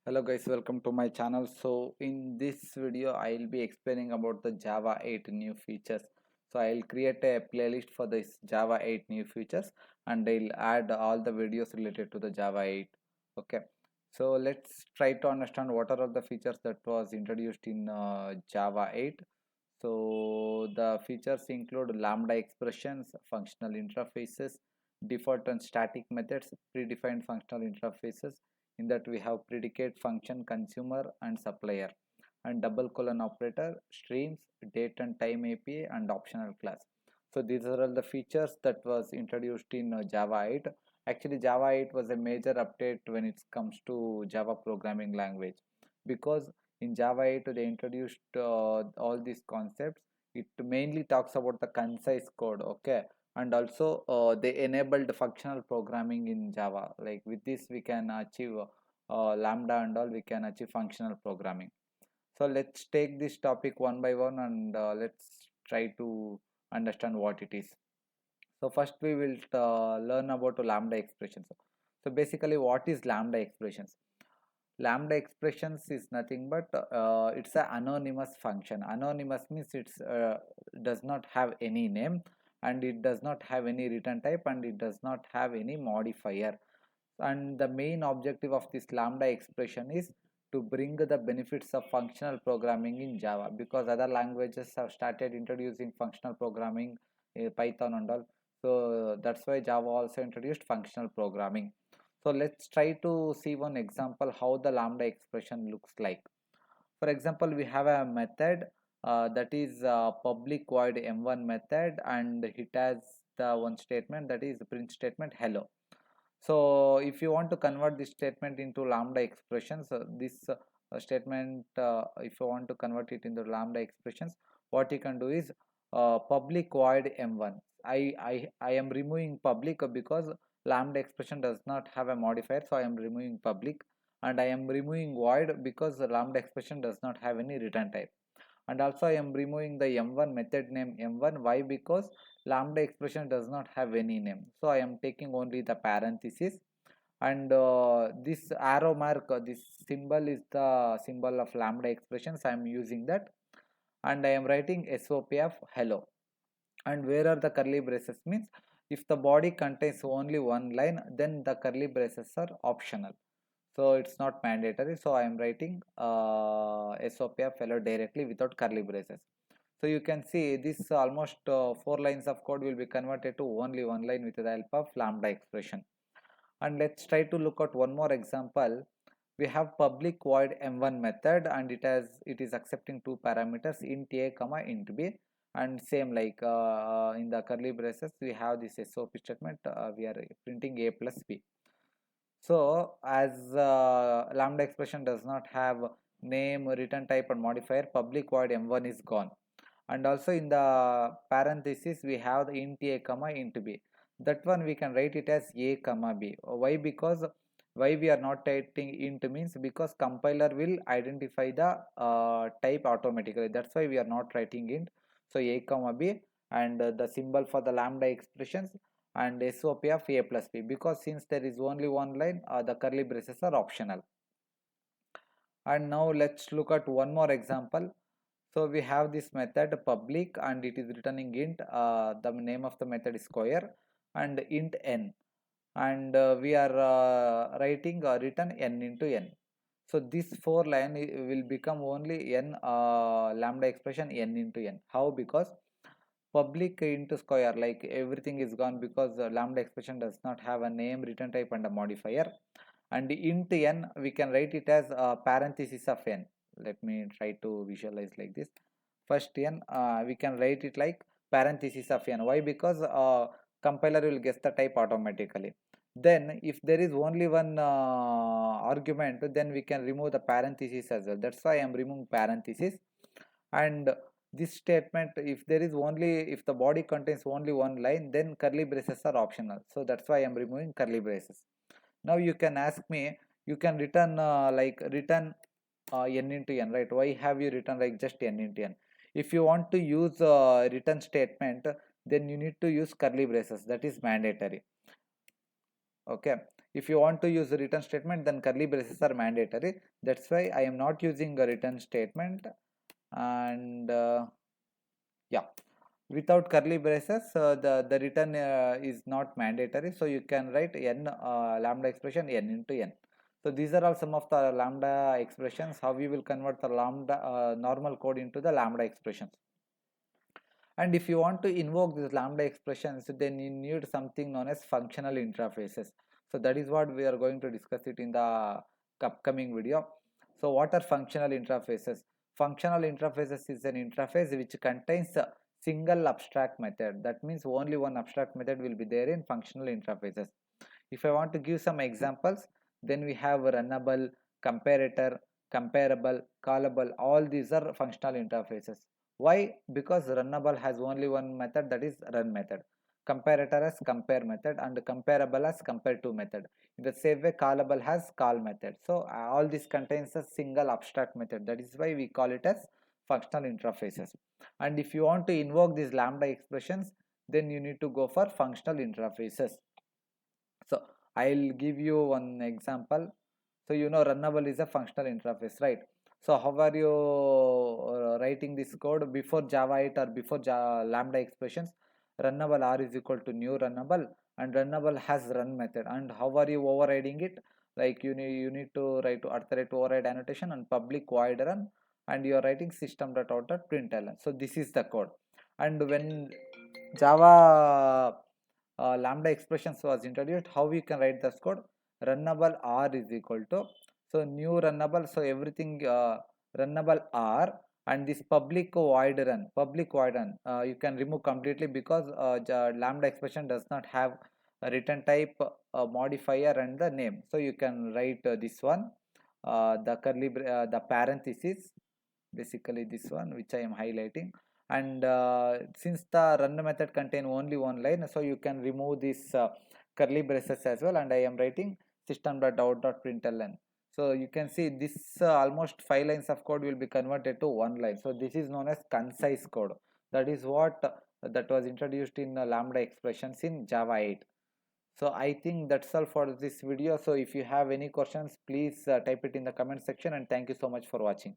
Hello guys, welcome to my channel. So in this video I'll be explaining about the Java 8 new features. So I'll create a playlist for this Java 8 new features and I'll add all the videos related to the Java 8. Okay, so let's try to understand what are all the features that was introduced in Java 8. So the features include Lambda expressions, functional interfaces, default and static methods, predefined functional interfaces. In that we have predicate function, consumer and supplier, and double colon operator, streams, date and time API, and optional class. So these are all the features that was introduced in Java 8. Actually Java 8 was a major update when it comes to Java programming language, because in Java 8 they introduced all these concepts. It mainly talks about the concise code. Okay, and also they enabled functional programming in Java. Like with this we can achieve Lambda and all, we can achieve functional programming. So let's take this topic one by one and let's try to understand what it is. So first we will learn about Lambda expressions. So basically what is Lambda expressions? Lambda expressions is nothing but it's an anonymous function. Anonymous means it's does not have any name, and it does not have any return type, and it does not have any modifier. And the main objective of this Lambda expression is to bring the benefits of functional programming in Java, because other languages have started introducing functional programming, Python and all. So that's why Java also introduced functional programming. So let's try to see one example how the Lambda expression looks like. For example, we have a method that is public void m1 method, and it has the one statement, that is the print statement hello. So if you want to convert this statement into Lambda expressions, this statement, if you want to convert it into Lambda expressions, what you can do is public void m1. I am removing public because Lambda expression does not have a modifier, so I am removing public, and I am removing void because the Lambda expression does not have any return type. And also I am removing the m1 method name m1. Why? Because Lambda expression does not have any name, so I am taking only the parenthesis. And this arrow mark, this symbol is the symbol of Lambda expressions. I am using that, and I am writing SOP of hello. And where are the curly braces means, if the body contains only one line, then the curly braces are optional, so it's not mandatory. So I am writing SOP of hello directly without curly braces. So you can see this almost 4 lines of code will be converted to only one line with the help of Lambda expression. And let's try to look at one more example. We have public void m1 method, and it is accepting two parameters, int a comma int b. And same like in the curly braces we have this SOP statement, we are printing a plus b. So as Lambda expression does not have name, return type and modifier, public void m1 is gone. And also in the parenthesis we have the int a comma int b. That one we can write it as a comma b. Why? Because why we are not writing int means because compiler will identify the type automatically. That's why we are not writing int. So a comma b, and the symbol for the Lambda expressions, and SOP of a plus b, because since there is only one line, the curly braces are optional. And now let's look at one more example. So we have this method public, and it is returning int, the name of the method is square, and int n, and we are writing return n into n. So this 4 line will become only n, Lambda expression n into n. How? Because public into square, like everything is gone, because Lambda expression does not have a name, return type and a modifier. And int n we can write it as parenthesis of n. Let me try to visualize like this. First n, we can write it like parenthesis of n. Why? Because compiler will guess the type automatically. Then if there is only one argument, then we can remove the parenthesis as well. That's why I am removing parenthesis. And this statement, if there is only, if the body contains only one line, then curly braces are optional, so that's why I am removing curly braces. Now you can ask me, you can return like return n into n, right? Why have you written like just n into n? If you want to use return statement, then you need to use curly braces, that is mandatory. Okay, If you want to use a return statement, then curly braces are mandatory. That's why I am not using a return statement. And yeah, without curly braces, the return is not mandatory. So you can write n lambda expression n into n. So these are all some of the lambda expressions, how we will convert the lambda normal code into the lambda expressions. And if you want to invoke these lambda expressions, then you need something known as functional interfaces. So that is what we are going to discuss it in the upcoming video. So what are functional interfaces? Functional interfaces is an interface which contains a single abstract method. That means only one abstract method will be there in functional interfaces. If I want to give some examples, then we have runnable, comparator, comparable, callable. All these are functional interfaces. Why? Because runnable has only one method, that is run method. Comparator has compare method, and comparable has compare to method. In the same way, callable has call method. So all this contains a single abstract method. That is why we call it as functional interfaces. And if you want to invoke these lambda expressions, then you need to go for functional interfaces. So I'll give you one example. So runnable is a functional interface, right? So how are you writing this code before Java 8 or before Lambda expressions? Runnable R is equal to new runnable, and runnable has run method. And how are you overriding it? Like you need to write to override annotation and public void run, and you are writing system.out.println. So this is the code. And when Java lambda expressions was introduced, how we can write this code? Runnable R is equal to, so new runnable, so everything runnable R, and this public void run you can remove completely, because lambda expression does not have a return type, modifier, and the name. So you can write this one, the parenthesis, basically this one which I am highlighting. And since the run method contain only one line, so you can remove this curly braces as well, and I am writing system.out.println. So you can see this almost 5 lines of code will be converted to one line. So this is known as concise code. That is what that was introduced in lambda expressions in Java 8. So I think that's all for this video. So if you have any questions, please type it in the comment section, and thank you so much for watching.